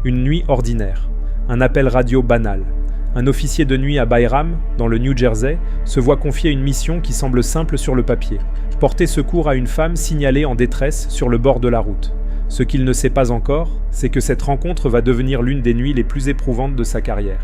Une nuit ordinaire. Un appel radio banal. Un officier de nuit à Byram, dans le New Jersey, se voit confier une mission qui semble simple sur le papier. Porter secours à une femme signalée en détresse sur le bord de la route. Ce qu'il ne sait pas encore, c'est que cette rencontre va devenir l'une des nuits les plus éprouvantes de sa carrière.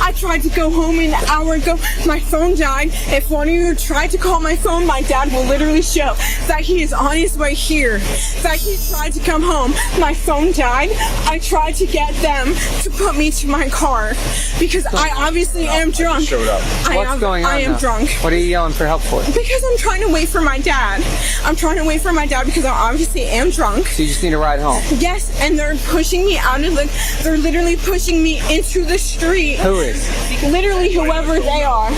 I tried to go home an hour ago. My phone died. If one of you tried to call my phone, my dad will literally show that he is on his way here. That he tried to come home. My phone died. I tried to get them to put me to my car because I obviously am drunk. What's going on I am now? drunk. What are you yelling for help for? Because I'm trying to wait for my dad. I'm trying to wait for my dad because I obviously am drunk. So you just need a ride home? Yes, and they're pushing me out of they're literally pushing me into the street. Who is? Literally whoever they are.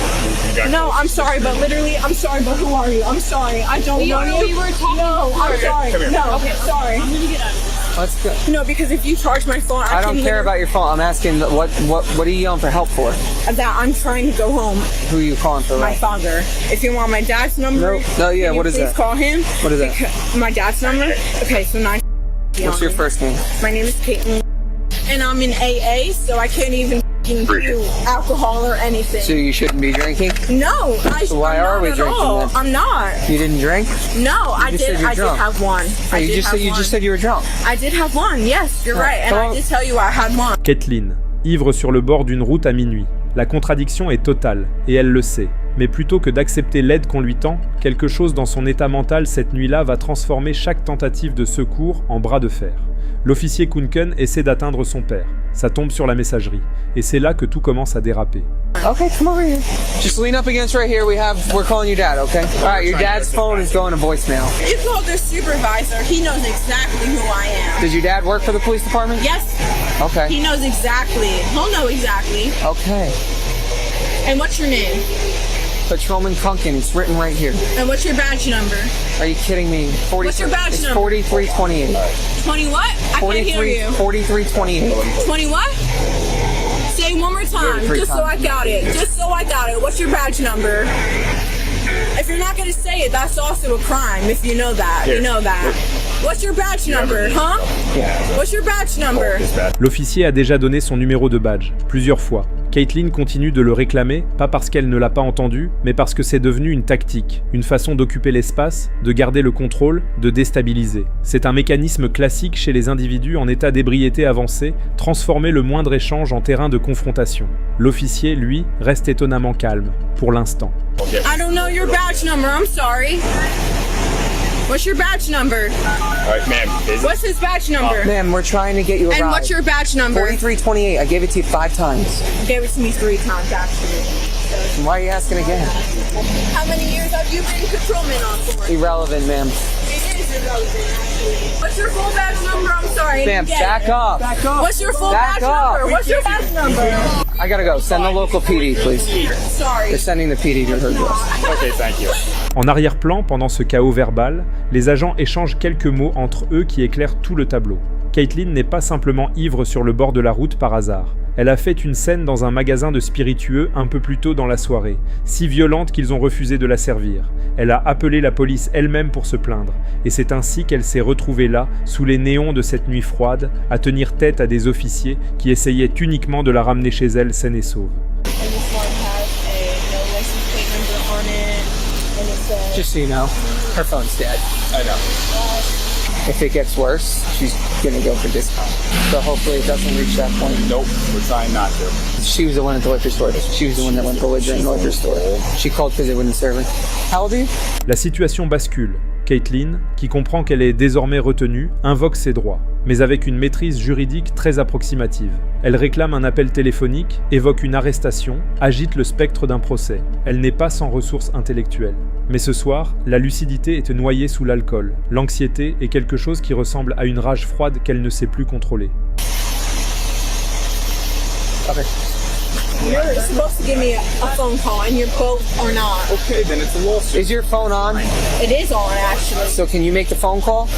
No, I'm sorry, but literally, I'm sorry, but who are you? I'm sorry, I don't know you. You were talking No, I'm sorry. No, Okay, sorry. I'm gonna get out of here. Let's go. No, because if you charge my phone, I don't care about your phone. I'm asking what are you yelling for help for? that. I'm trying to go home. Who are you calling for? My father. If you want my dad's number, No, yeah, can you what is please that? call him. What is that? My dad's number. Okay, so 9. What's your first name? My name is Caitlin, and I'm in AA, so I can't even do alcohol or anything. So you shouldn't be drinking? No, So why I'm are not we at drinking all. then? I'm not. You didn't drink? No, I just said did. you're I did drunk. have one. Oh, I you did just have said one. you were drunk. I did have one. Yes, you're right, and Come I on. did tell you I had one. Caitlin, ivre sur le bord d'une route à minuit. La contradiction est totale, et elle le sait. Mais plutôt que d'accepter l'aide qu'on lui tend, quelque chose dans son état mental cette nuit-là va transformer chaque tentative de secours en bras de fer. L'officier Kunken essaie d'atteindre son père. Ça tombe sur la messagerie. Et c'est là que tout commence à déraper. Okay, come over here. Just lean up against right here. We're calling your dad, okay? All right, your dad's phone is going to voicemail. You called the supervisor. He knows exactly who I am. Does your dad work for the police department? Yes, Okay. he knows exactly. He'll know exactly. Okay. And what's your name? Patrolman Kunkin, it's written right here. And what's your badge number? Are you kidding me? What's your badge it's number? 4328. 20 what? I can't hear you. 4328. 20 what? Say it one more time, 33 just so I got it. Just so I got it. What's your badge number? If you're not gonna say it, that's also a crime. If you know that, you know that. What's your badge number, huh? What's your badge number? L'officier a déjà donné son numéro de badge, plusieurs fois. Caitlin continue de le réclamer, pas parce qu'elle ne l'a pas entendu, mais parce que c'est devenu une tactique, une façon d'occuper l'espace, de garder le contrôle, de déstabiliser. C'est un mécanisme classique chez les individus en état d'ébriété avancée, transformer le moindre échange en terrain de confrontation. L'officier, lui, reste étonnamment calme, pour l'instant. I don't know your badge number, I'm sorry. What's your badge number? All right, ma'am. What's his badge number? Ma'am, we're trying to get you a And ride. what's your badge number? 4328. I gave it to you 5 times. You gave it to me 3 times, actually. Why are you asking again? How many years have you been patrolman on for? Irrelevant, ma'am. It is irrelevant, actually. What's your full badge number? I'm sorry. I Ma'am, didn't get back it. up. What's your full Back badge up. number? What's your badge number? I gotta go. Send the local PD, please. Sorry. They're sending the PD to her address. Okay, thank you. En arrière-plan, pendant ce chaos verbal, les agents échangent quelques mots entre eux qui éclairent tout le tableau. Caitlin n'est pas simplement ivre sur le bord de la route par hasard. Elle a fait une scène dans un magasin de spiritueux un peu plus tôt dans la soirée, si violente qu'ils ont refusé de la servir. Elle a appelé la police elle-même pour se plaindre, et c'est ainsi qu'elle s'est retrouvée là, sous les néons de cette nuit froide, à tenir tête à des officiers qui essayaient uniquement de la ramener chez elle saine et sauve. And this one has a no license plate number on it, and it says Just so you know, her phone's dead. I know. If it gets worse, she's gonna go for discount. So hopefully it doesn't reach that point. Nope, we're trying not to. She was the one at the liquor store. She was the one that went belligerent in the liquor store. She called because they wouldn't serve her. How old are you? La situation bascule. Caitlin, qui comprend qu'elle est désormais retenue, invoque ses droits, mais avec une maîtrise juridique très approximative. Elle réclame un appel téléphonique, évoque une arrestation, agite le spectre d'un procès. Elle n'est pas sans ressources intellectuelles. Mais ce soir, la lucidité est noyée sous l'alcool. L'anxiété est quelque chose qui ressemble à une rage froide qu'elle ne sait plus contrôler. Okay. you're supposed to give me a phone call, and you're both are not. Okay, then it's a lawsuit. Is your phone on? It is on, actually. So can you make the phone call?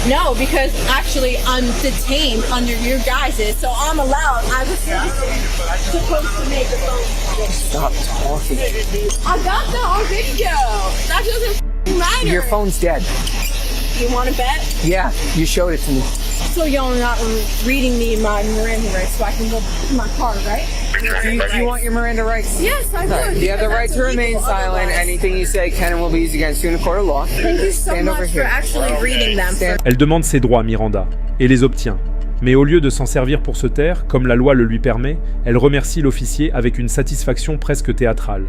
No, because actually I'm detained under your guys's, so I'm allowed. I was supposed to make a phone call. Stop talking. I got that on video. That doesn't matter. Your phone's dead. You want to bet? Yeah, you showed it to me. So y'all not reading me my Miranda rights so I can go to my car, right? Do you want your Miranda rights? Yes, I No, would. you have the right That's to remain illegal silent. otherwise. Anything you say can and will be used against you in a court of law. Thank you so Stand over much for here. actually reading them. Stand- Elle demande ses droits à Miranda, et les obtient. Mais au lieu de s'en servir pour se taire, comme la loi le lui permet, elle remercie l'officier avec une satisfaction presque théâtrale.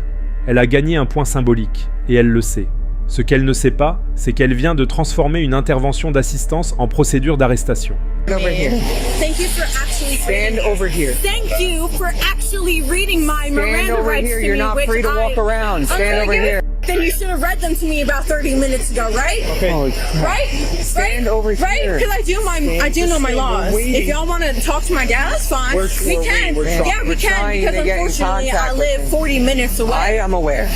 Elle a gagné un point symbolique, et elle le sait. Ce qu'elle ne sait pas, c'est qu'elle vient de transformer une intervention d'assistance en procédure d'arrestation. Stand over here. Thank you for actually Stand over here. Thank you for actually reading my Stand Miranda over rights here. to You're me, not which free to walk around. Stand Okay, over you- here. Then you should have read them to me about 30 minutes ago, right? Holy crap. Right? Stand right? over Right? here. Because I do know my laws. waiting. If y'all want to talk to my dad, that's fine. We're we can. we're Yeah, we we're can. trying Because to get in unfortunately, contact I with live him. 40 minutes I away. am aware.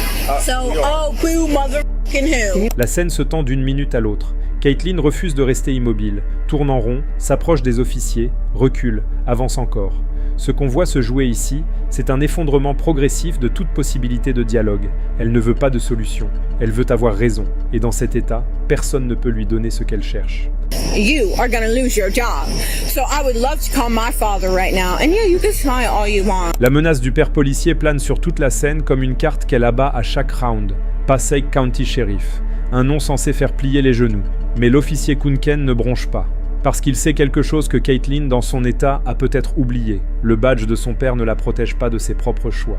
So, oh, boo, motherfucking who? La scène se tend d'une minute à l'autre. Caitlin refuse de rester immobile, tourne en rond, s'approche des officiers, recule, avance encore. Ce qu'on voit se jouer ici, c'est un effondrement progressif de toute possibilité de dialogue. Elle ne veut pas de solution, elle veut avoir raison, et dans cet état, personne ne peut lui donner ce qu'elle cherche. You are going to lose your job. So I would love to call my father right now. And yeah, you can try all you want. La menace du père policier plane sur toute la scène comme une carte qu'elle abat à chaque round. Passaic County Sheriff, un nom censé faire plier les genoux. Mais l'officier Kunken ne bronche pas, parce qu'il sait quelque chose que Caitlin, dans son état, a peut-être oublié. Le badge de son père ne la protège pas de ses propres choix.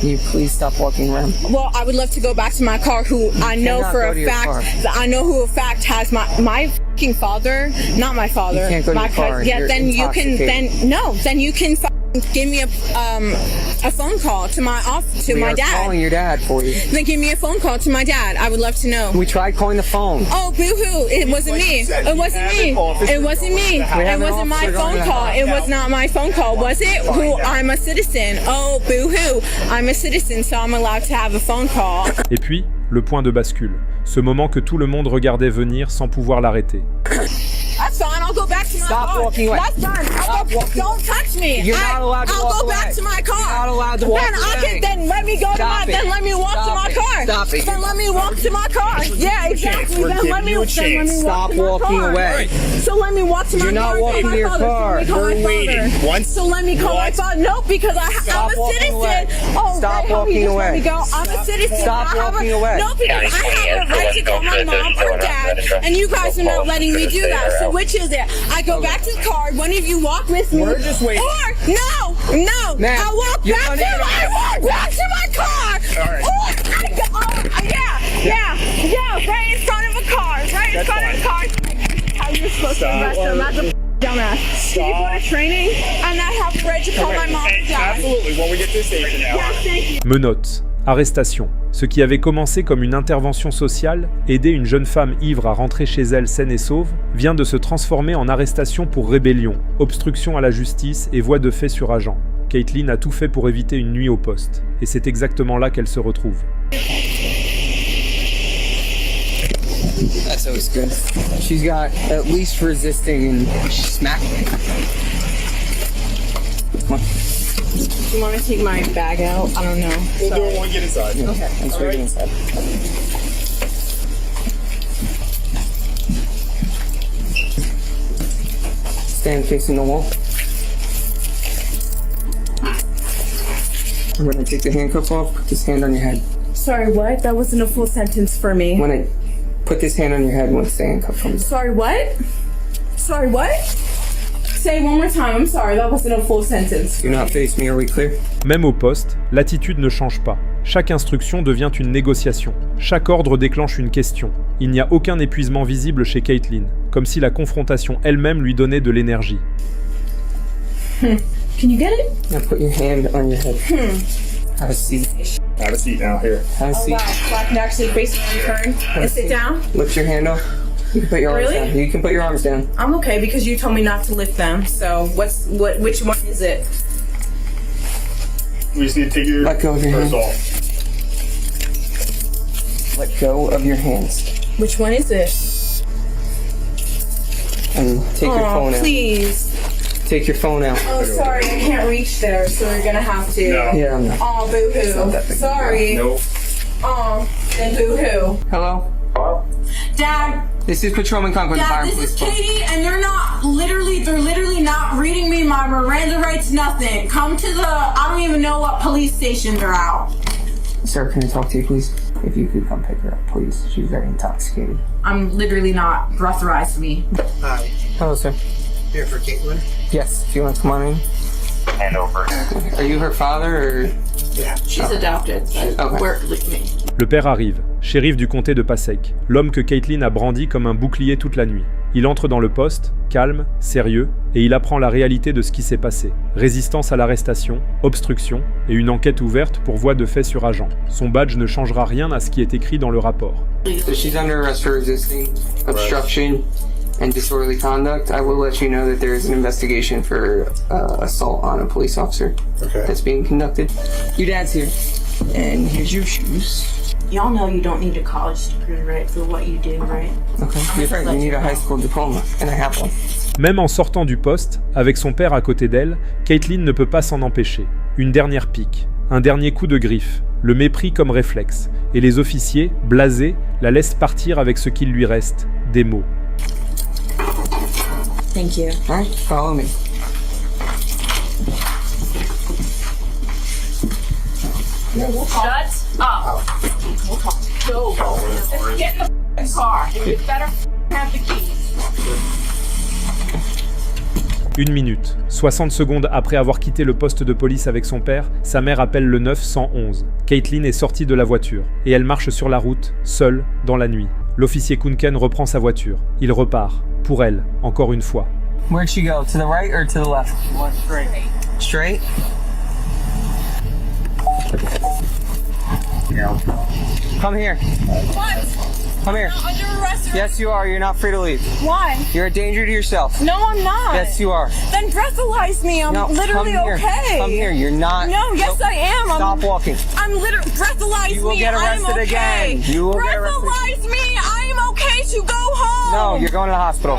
Can you please stop walking around? Well, I would love to go back to my car, who I know cannot for go a to your fact car. that I know who a fact has my fucking father, not my father. You can't go to my your car. Yeah, You're then you can intoxicated. then you can give me a phone call to my We my are dad. calling your dad for you. Then give me a phone call to my dad. I would love to know. We tried calling the phone. Oh, boo-hoo. It wasn't Like me. you said, It you wasn't have me. an officer It wasn't me. going to the It house. wasn't my We have an phone officer call. going It to was not my phone call, was it? Who? Find out. I'm a citizen. Oh, boo-hoo. I'm a citizen, so I'm allowed to have a phone call. Et puis, le point de bascule. Ce moment que tout le monde regardait venir sans pouvoir l'arrêter. That's fine. I'll go back to my Stop car. walking away. That's fine. Stop walking. Don't touch me. You're not allowed to I'll walk go back away. to my car. You're not allowed to walk then I away. can then let me go to Stop my. it. Then let me walk to Stop my it. car. Stop it. Then let me walk to my car. Yeah, exactly. We're Then giving let me. you a Then let me chance. walk Stop to my walking car. away. So let me walk to my You're not car. walking my to your father. car. So let me call We're my waiting. father. Once- So let me call my What? father. No, because I'm Stop a walking citizen. away. Oh, Stop right, how he walking just let away. me go. I'm a citizen. Stop I have walking a, away. No, because I have a right to call my mom or dad, and you guys are not letting me do that. So which is it? I go back to the car. One of you walk with me. We're just waiting. Or no. Ma'am, I walk you're back to unable- my car. All right. Yeah, right in front of a car. Right in That's front of a car. How you supposed Stop. to arrest them? That's a dumbass. Did you go to training? And I have the right to call my mom and dad. Absolutely. When we get to the station now. Yes, thank you. Menottes, arrestation. Ce qui avait commencé comme une intervention sociale, aider une jeune femme ivre à rentrer chez elle saine et sauve, vient de se transformer en arrestation pour rébellion, obstruction à la justice et voie de fait sur agent. Caitlin a tout fait pour éviter une nuit au poste, et c'est exactement là qu'elle se retrouve. That's always good. She's got at least resisting and smack. Come on. Do you want to take my bag out? I don't know. We'll do it when we get inside. Okay. Thanks for getting inside. Stand facing the wall. I'm gonna take the handcuff off, put this hand on your head. Sorry, what? That wasn't a full sentence for me. When I put this hand on your head once the handcuff comes. Sorry, what? Sorry, what? Say it one more time. I'm sorry, that wasn't a full sentence. Do not face me, are we clear? Même au poste, l'attitude ne change pas. Chaque instruction devient une négociation. Chaque ordre déclenche une question. Il n'y a aucun épuisement visible chez Caitlin, comme si la confrontation elle-même lui donnait de l'énergie. Can you get it? Now put your hand on your head. Have a seat. Have a seat now. Here. Have a Oh seat. wow, so I can actually face it and turn and sit down? Lift your hand up. You can put your arms Really? down. You can put your arms down. I'm okay because you told me not to lift them. So which one is it? We just need to take your Let go of your purse hand. off. Let go of your hands. Which one is it? And take your phone Oh, out. please. Take your phone out. Oh, sorry, I can't reach there, so we're gonna have to. No. Yeah, I'm not. Oh, boo-hoo. Sorry. Nope. Oh, then boo-hoo. Hello? Dad, This is Patrolman Concord, the Fire Dad, and this Police is Department. Katie, and they're literally not reading me my Miranda rights, nothing. Come to I don't even know what police station they're out. Sir, can I talk to you, please? If you could come pick her up, please. She's very intoxicated. I'm literally not. Breathalyze me. Hi, Hello, sir. here for Caitlin. Yes, do you want to come on in? Hand over. Are you her father, or...? Yeah. She's adopted. Okay. Work with me. Le père arrive, shérif du comté de Passaic, l'homme que Caitlin a brandi comme un bouclier toute la nuit. Il entre dans le poste, calme, sérieux, et il apprend la réalité de ce qui s'est passé. Résistance à l'arrestation, obstruction, et une enquête ouverte pour voie de fait sur agent. Son badge ne changera rien à ce qui est écrit dans le rapport. So she's under arrest for resisting, obstruction, and disorderly conduct. I will let you know that there is an investigation for assault on a police officer that's being conducted. Your dad's here. And here's your shoes. Y'all know you don't need a college degree, right, for what you do, right? Okay. You're right, you need a high school diploma, and I have one. Même en sortant du poste, avec son père à côté d'elle, Caitlin ne peut pas s'en empêcher. Une dernière pique, un dernier coup de griffe, le mépris comme réflexe, et les officiers, blasés, la laissent partir avec ce qu'il lui reste, des mots. Thank you. Alright, follow me. Shut up. We'll talk. Go. Just get in the car. You better have the keys. 1 minute, 60 secondes après avoir quitté le poste de police avec son père, sa mère appelle le 911. Caitlin est sortie de la voiture, et elle marche sur la route, seule, dans la nuit. L'officier Kunken reprend sa voiture. Il repart, pour elle, encore une fois. Where'd she go? To the right or to the left? Straight. Straight? Come here. What? Come here. Under arrest. Yes, you are. You're not free to leave. Why? You're a danger to yourself. No, I'm not. Yes, you are. Then breathalyze me. I'm No, literally come here. okay. Come here. You're not. No, yes, Nope. I am. Stop walking. I'm literally breathalyze You will me. get I'm arrested okay. again. You will get arrested. Breathalyze me. I'm okay to go home. No, you're going to the hospital.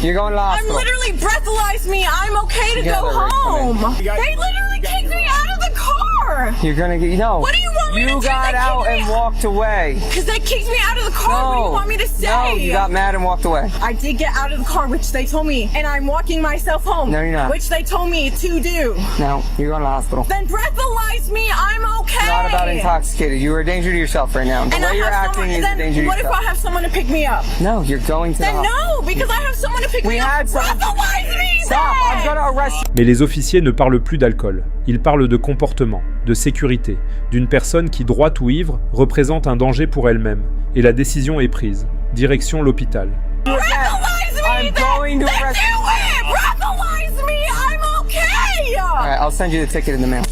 You're going to the I'm hospital. literally breathalyze me. I'm okay to Together, go Rick, come home. in. They literally kicked me out of the car. You're gonna get. No. What do you want me to do? You got They out kicked me and walked away. Because they kicked me out of the car. What do you want me to say? No, you got mad and walked away. I did get out of the car, which they told me, and I'm walking myself home. No, you're not. Which they told me to do. No, you're going to the hospital. Then breathalyze me. I'm okay. It's not about intoxicated. You are a danger to yourself right now. The And way I you're have acting someone, is a then danger to what if yourself. I have someone to pick me up? No, you're going to the Then hospital. no, because I have someone to pick We me up. had some- Breathalyze me. Stop! I'm then. gonna arrest you. Mais les officiers ne parlent plus d'alcool. Ils parlent de comportement, de sécurité, d'une personne qui, droite ou ivre, représente un danger pour elle-même. Et la décision est prise. Direction l'hôpital. Breathalyze me. I'm then. going to Then arrest do it. Breathalyze me. I'm okay. All right, I'll send you the ticket in the mail.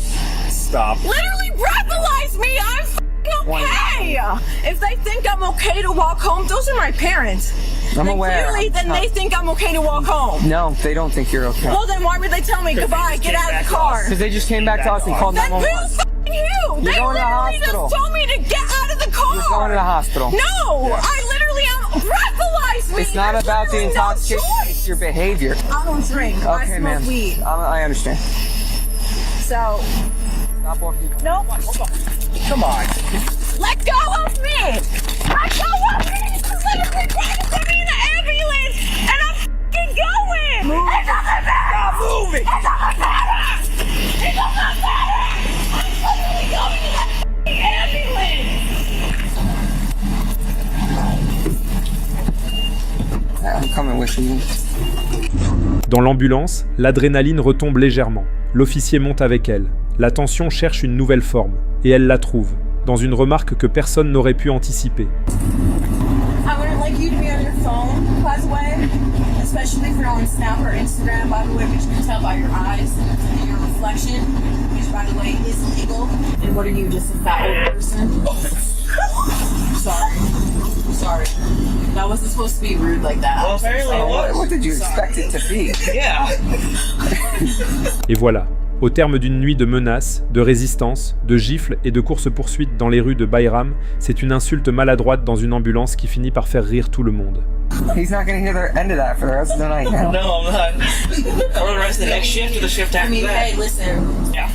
Stop. Literally breathalyze me. I'm f***ing okay. If they think I'm okay to walk home, those are my parents. I'm Then aware. Clearly, then they think I'm okay to walk home. No, they don't think you're okay. Well, then why would they tell me goodbye? Get out of the car. Because they just came back to us and called Then 911. who's f***ing you? They going to the literally hospital. just told me to get out of the car. You're going to the hospital. No, I literally am. Breathalyze me. It's not There's about the literally no intoxication, choice. it's your behavior. I don't drink. I Okay, smoke man. weed. I understand. So, Stop walking. nope. Come on. Let go of me! Let go of me! You're literally trying to put me in an ambulance, and I'm f***ing going! It doesn't matter! Stop moving! It doesn't matter! It doesn't matter! I'm literally going in that f***ing ambulance! I'm coming with you. Dans l'ambulance, l'adrénaline retombe légèrement. L'officier monte avec elle. La tension cherche une nouvelle forme. Et elle la trouve, dans une remarque que personne n'aurait pu anticiper. I wouldn't like you to be on your phone, by the way. Especially if you're on Snap or Instagram, by the way, which you can tell by your eyes and your reflection, which, by the way, is illegal. And what are you, just a fat old person? Sorry. That wasn't supposed to be rude like that. Well, apparently it was. What did you expect it to be? Yeah. Et voilà, au terme d'une nuit de menaces, de résistance, de gifles et de courses-poursuites dans les rues de Bayram, c'est une insulte maladroite dans une ambulance qui finit par faire rire tout le monde. He's not going to hear the end of that for the rest of the night now. No, I'm not. Or the rest of the next shift or the shift after that. hey, listen. Yeah.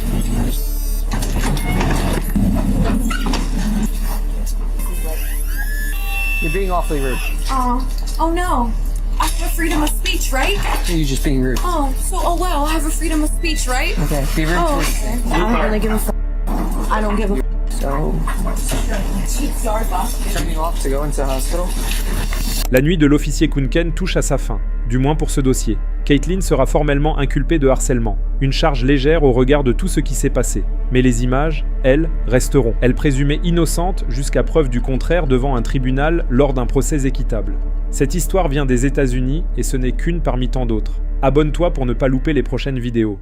You're being awfully rude. Oh no. I have a freedom of speech, right? You're just being rude. Oh well, I have a freedom of speech, right? Okay, be rude. Oh, okay. I don't really give a f. I don't give a f. So, Sorry, boss. turn you off to go into the hospital? La nuit de l'officier Kunken touche à sa fin, du moins pour ce dossier. Caitlin sera formellement inculpée de harcèlement, une charge légère au regard de tout ce qui s'est passé. Mais les images, elles, resteront. Elle présumée innocente jusqu'à preuve du contraire devant un tribunal lors d'un procès équitable. Cette histoire vient des États-Unis et ce n'est qu'une parmi tant d'autres. Abonne-toi pour ne pas louper les prochaines vidéos.